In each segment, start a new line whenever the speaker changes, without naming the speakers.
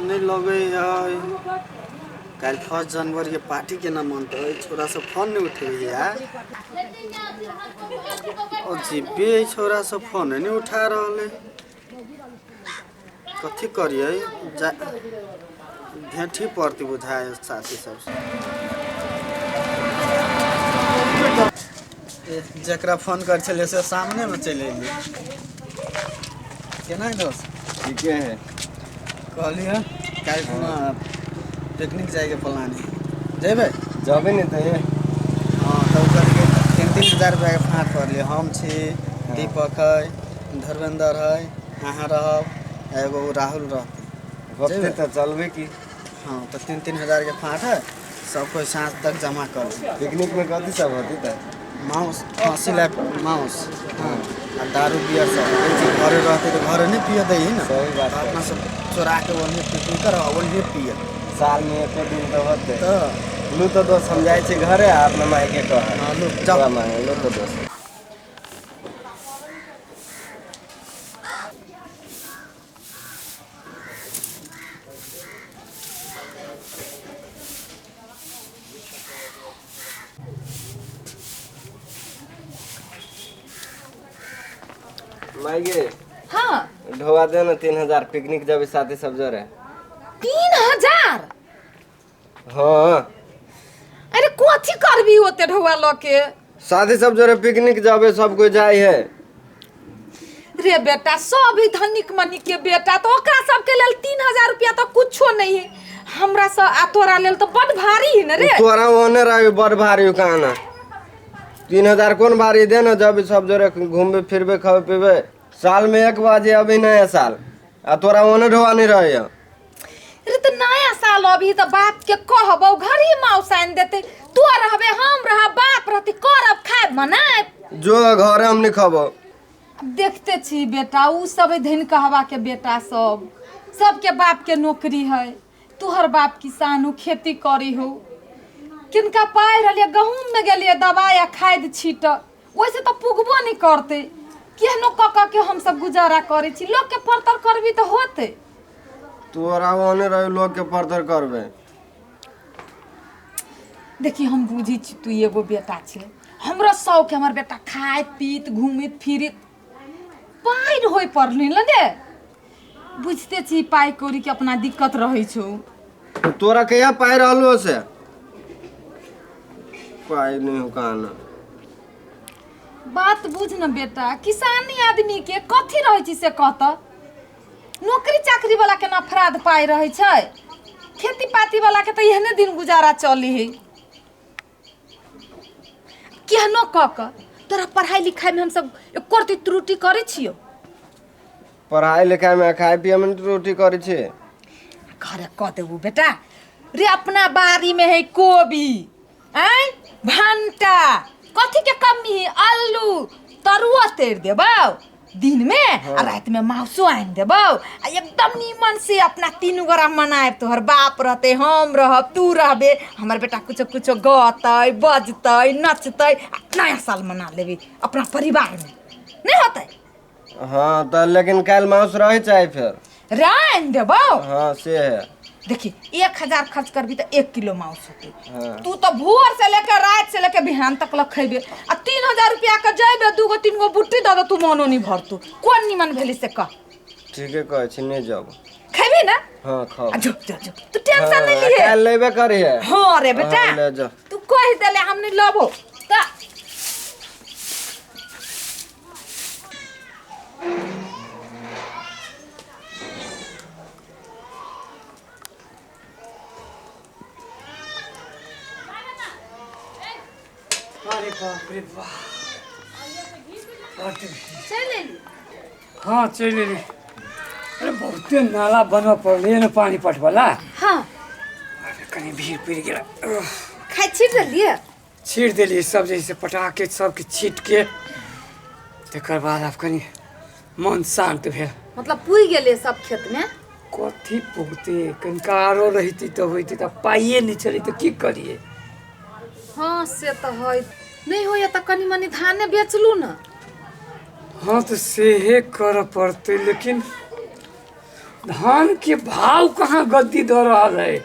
नहीं लगे कल 1 जनवरी के पार्टी के ना मन तो छोरा सब फोन नहीं उठे यार और जीबे छोरा सब फोन नहीं उठा रहा कथी करिए भेंटी पड़ती बुझाए साथी सब जकरा फोन कर चले से सामने में चले केना दोस्त
ठीक है
कहलिए कल पिकनिक जाए के प्लान है जेबे
जबे नहीं तो ये
हाँ तो करके 3-3 हज़ार रुपया के फाँट पड़लिए हम छी दीपक है धर्मेंद्र है अहाँ रहब एगो राहुल रहते
तो चलबे की
हाँ तो 3-3 हज़ार के फाँट है सब कोई सांझ तक जमा कर
पिकनिक में कथी सब होती था
माउस फांसी ला माउस हाँ और दारू बियर सब घरे रहते तो घरे नहीं पिए दे ना
सही बात है।
अपना सब चोरा के वही पिकनिक कर वही पिए
साल में एक दिन तो होते
तो
लू तो दोस्त समझाए छे घरे अपना माई के कह
हाँ लो जाओ
मांगे लो तो दोस्त माई
हाँ
ढोवा दे ना 3,000 पिकनिक जब साथी सब जरे
3,000
हाँ
अरे कथी करबी होते ढौआ ल के
साथी सब जरे पिकनिक जाबे सब कोई जाए है
रे बेटा सब ही धनिक मनिक के बेटा तो ओकरा सबके लेल 3,000 रुपया तो कुछो नहीं है हमरा स आ तोरा लेल तो बड़ भारी है न रे
तोरा ओने रहे बड़ भारी काना 3,000 कौन भारी दे ना जब सब जरे घूमबे फिरबे खावे पीबे साल में एक बाजे अभी नया साल आ तोरा ओने ढोवा नहीं रहे
रे तो नया साल अभी तो बाप के कहबो घर ही मौसान देते तू रहबे हम रह बाप रहती करब खाए मनाए
जो घर हम नहीं खाबो
देखते छी बेटा उ सब धन कहवा के बेटा सब सबके बाप के नौकरी है तुहर बाप किसान हो खेती करी हो किनका पाए रहिए गहूम में गेलिए दवाई खाद छीट वैसे तो पुगबो नहीं करते केहनो कक के हम सब गुजारा करे छी लोग के परतर करबी तो होते
तोरा ओने रहे लोग के परतर करबे
देखी हम बुझी छी तू एगो बेटा छे हमरा शौक हमर बेटा खाए पीत घूमित फिरित पाई होय पड़ली न दे बुझते छी पाई कौड़ी के अपना दिक्कत रही छो
तो तोरा कहिया पाए रहलो से पाई नहीं हो काना
बात बुझ न बेटा किसानी आदमी के कथी रहे छी से कहता नौकरी चाकरी वाला के ना अपराध पाई रहे छै खेती पाती वाला के तो एहने दिन गुजारा चली है केहनो कक तोरा पढ़ाई लिखाई में हम सब करती त्रुटि करे छियो
पढ़ाई लिखाई में खाए पिए में रोटी करे छे
घरे कह देबू बेटा रे अपना बाड़ी में है कोबी आय भंटा कथी के कमी है आलू तरुआ तेर देबो दिन में
हाँ।
आ रात में मांसो आन देबो आ एकदम नीमन से अपना 3 गोरा मनाए तोहर बाप रहते हम रहब तू रहबे हमर बेटा कुछ कुछ गतै बजतै नचतै नया साल मना लेबी अपना परिवार में नहीं होतै
हाँ तो लेकिन कल मांस रहे चाहे फिर
रान देबो
हाँ से है
देखी 1,000 खर्च करबी तो 1 किलो मांस होते
हाँ।
तू तो भोर से लेकर रात से लेकर बिहान तक लग खेबे आ 3,000 रुपया का जेबे 2-3 गो बुट्टी दे तू मनो नहीं भरतू कौन निमन भेली से कह
ठीक है कहे छी नहीं जाब
खेबी ना
हाँ खाओ
आ झुक जा झुक तू टेंशन नहीं लिए
कल लेबे करी है
हां रे बेटा
हाँ, ले जा
तू कह देले हम नहीं लेबो ता
अरे बाप रे बाप
चले
हाँ चल रे अरे बहुते नाला बनवा पड़ले न पानी पटवाला
हां
अरे कहीं भीड़ पड़ गया
खाई छिट लिए
छीट दिली सब जैसे पटाके सबके छीट के तकर बाद अब कनी मन शांत भेल
मतलब पुई गेले सब खेत में
कथी पुगते कनकारो रहिती तो होती तो पाइए नहीं चली तो की करिए
हाँ से तो है नहीं हो या तो कनी मनी धाने बेचलू ना
हाँ तो सेहे कर पड़ते लेकिन धान के भाव कहाँ गद्दी दे रहा है।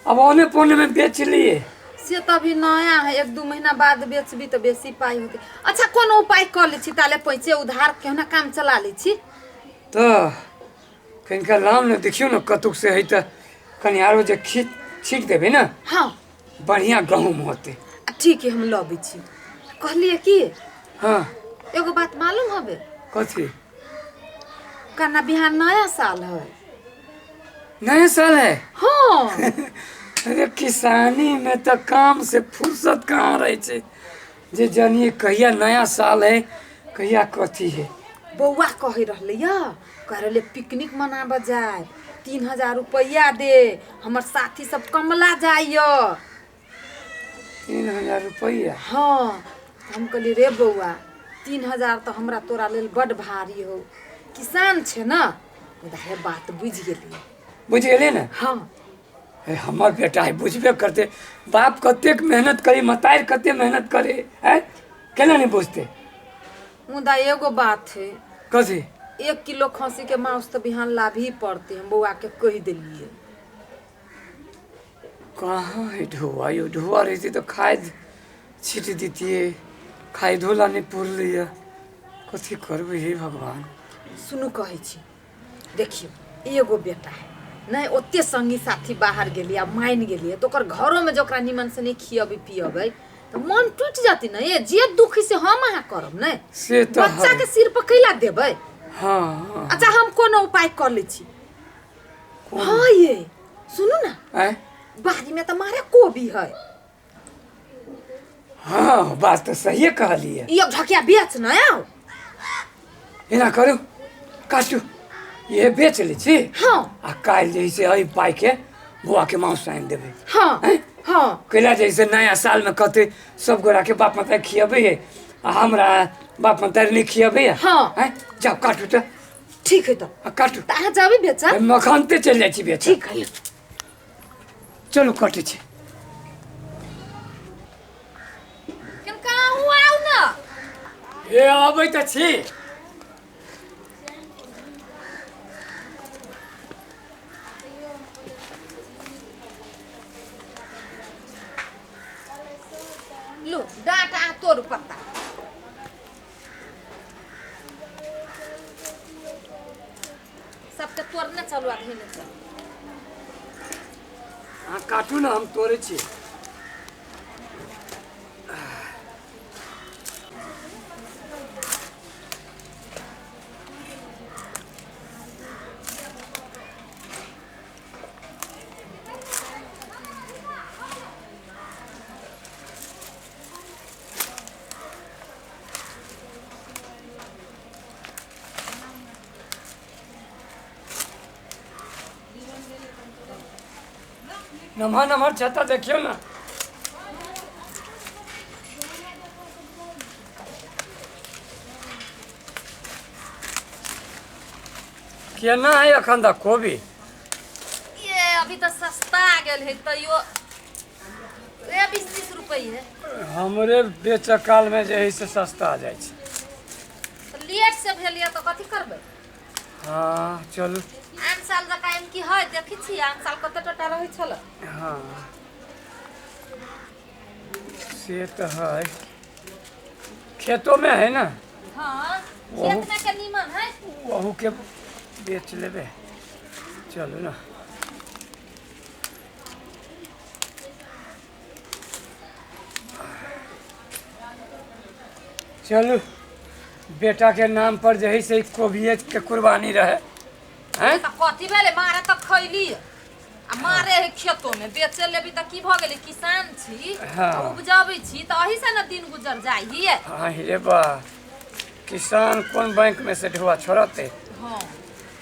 अब औने पौने में बेच लिए।
से तो अभी नया है, 1-2 महीना बाद बेचबी तो बेसी पाई होते। अच्छा कोनो उपाय कर ली छी, ताले पैसे उधार केहना काम चला ली छी।
तो कनिका लाम ने देखियो न कतुक से है तो कनी आरो जे छीट देबे ना
हाँ
बढ़िया गहूम होते।
ठीक है, हम लबी छी। कहलिए कि
हाँ
एगो बात मालूम हवे,
कथी?
कना बिहार नया साल है।
नया साल है?
हाँ
अरे किसानी में तो काम से फुर्सत कहाँ रहे छे जे जानिए कहिया नया साल है कहिया कथी है।
बौआ कही रहले या, कह रहले पिकनिक मनाबे जाए, 3000 रुपया दे, हमर साथी सब कमला जाइय।
3000 रुपया?
हाँ हम कहली रे बौआ 3000 तो हमरा तोरा लेल बड़ भारी हो, किसान छे ना, उधारे बात बुझ गेली।
बुझ गेले ना?
हाँ
ए, हमर बेटा है बुझबे करते। बाप कतेक मेहनत करे, मतार कते मेहनत करे है, केना नहीं बुझते।
मुदा एगो बात है,
कथी?
1 किलो खसी के मांस तो बिहान लाभ ही पड़ते, हम बौआ के कह दिलिए।
कहाँ है ढुआ? यो ढुआ रहती तो खाद छीट देती, खाद धोला नहीं पुर लिया, कथी करबे हे भगवान।
सुनू कहे छी, देखियो एगो बेटा है नहीं, ओते संगी साथी बाहर गेलिए, मान गेलिए तो ओकर घरों में जोकरा निमन से नहीं खियबे पियबे तो मन टूट जाती ना। ये जे दुखी से हम अहाँ करब नहीं,
से तो
बच्चा
है।
के सिर पर कैला देबे।
हाँ हाँ
अच्छा हम कोनो उपाय कर ले छी। हाँ ये सुनू ना,
है?
बाड़ी में तो मारे कोबी है,
हाँ बात तो सही कहली है।
एक झकिया बेच ना आओ।
एना करू, काटू ये बेच ली छी
हाँ
आ काल जैसे आई पाई के बुआ के मांस आन देबे।
हाँ
हैं?
हाँ
कैला जैसे नया साल में कते सब गोरा के बाप माता खियाबे है आ हमरा बाप माता नहीं खियाबे है।
हाँ।
हैं? जाओ काटू तो
ठीक है तो
काटू।
कहाँ जाबे बेचा?
मखानते चल जाइ छी बेच।
ठीक है
चलो काटे छी।
कहाँ हुआ आओ ना।
ए आबै त छी।
लो डाटा तोड़ पत्ता सबके तोड़ने चलो आ घेने चलो।
हाँ काटू ना, हम तोड़े छी। नम्हर नम्हर छत्ता देखियो ना। केना है अखन तक कोबी?
ये अभी तो सस्ता आ गेल है तैयो 20-30 रुपये है।
हमरे बेचकाल में जे है से सस्ता आ जाइ छै।
तो लेट से भेलिए तो कथी करबे।
हाँ चलू।
आन साल जका एम की है देखी छी, आन साल कते टटा रही छल।
हाँ से तो है, खेतों में है ना,
हाँ खेत में के नीमन है।
वहू के बेच लेबे। चलू ना। चलू बेटा के नाम पर जे है से कोबिये के कुर्बानी रहे हैं।
तो कथी भेले, मारे तो खैली आ मारे है खेतों में, बेचे लेबी तो की भ गेले, किसान छी
हाँ।
उपजाबै छी तो अही से न दिन गुजर जाई है।
हाँ रे बा, किसान कौन बैंक में से ढुआ छोड़ते?
हाँ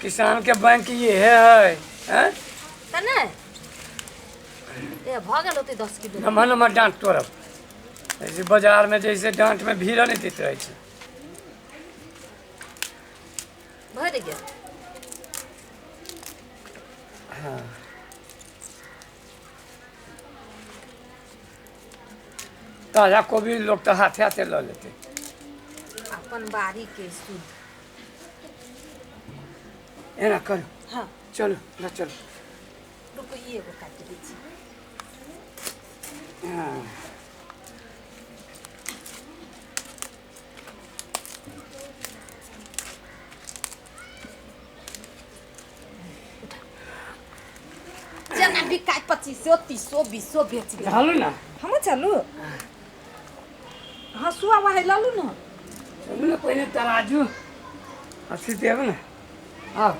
किसान के बैंक ये है हैं?
त ने ए भ गेल होते 10 किलो।
नम्हर नम्हर डांट तोड़ब, जैसे बाजार में जैसे डांट में भीड़ नहीं देते रहे छै।
भर गेल।
हाँ ताजा कोबी लोग तो हाथे हाथे ल लेते।
अपन बाड़ी के शुद्ध
एना करो
हाँ
चलो ल चलो
रुको ये एगो काट दै छी
हाँ
जना बिकाय 2500 300 200 बेच दे
हालो ना
हम चलू हसुआ वहाँ लालू ना
चलो ना पहले तराजू अस्सी देव ना आओ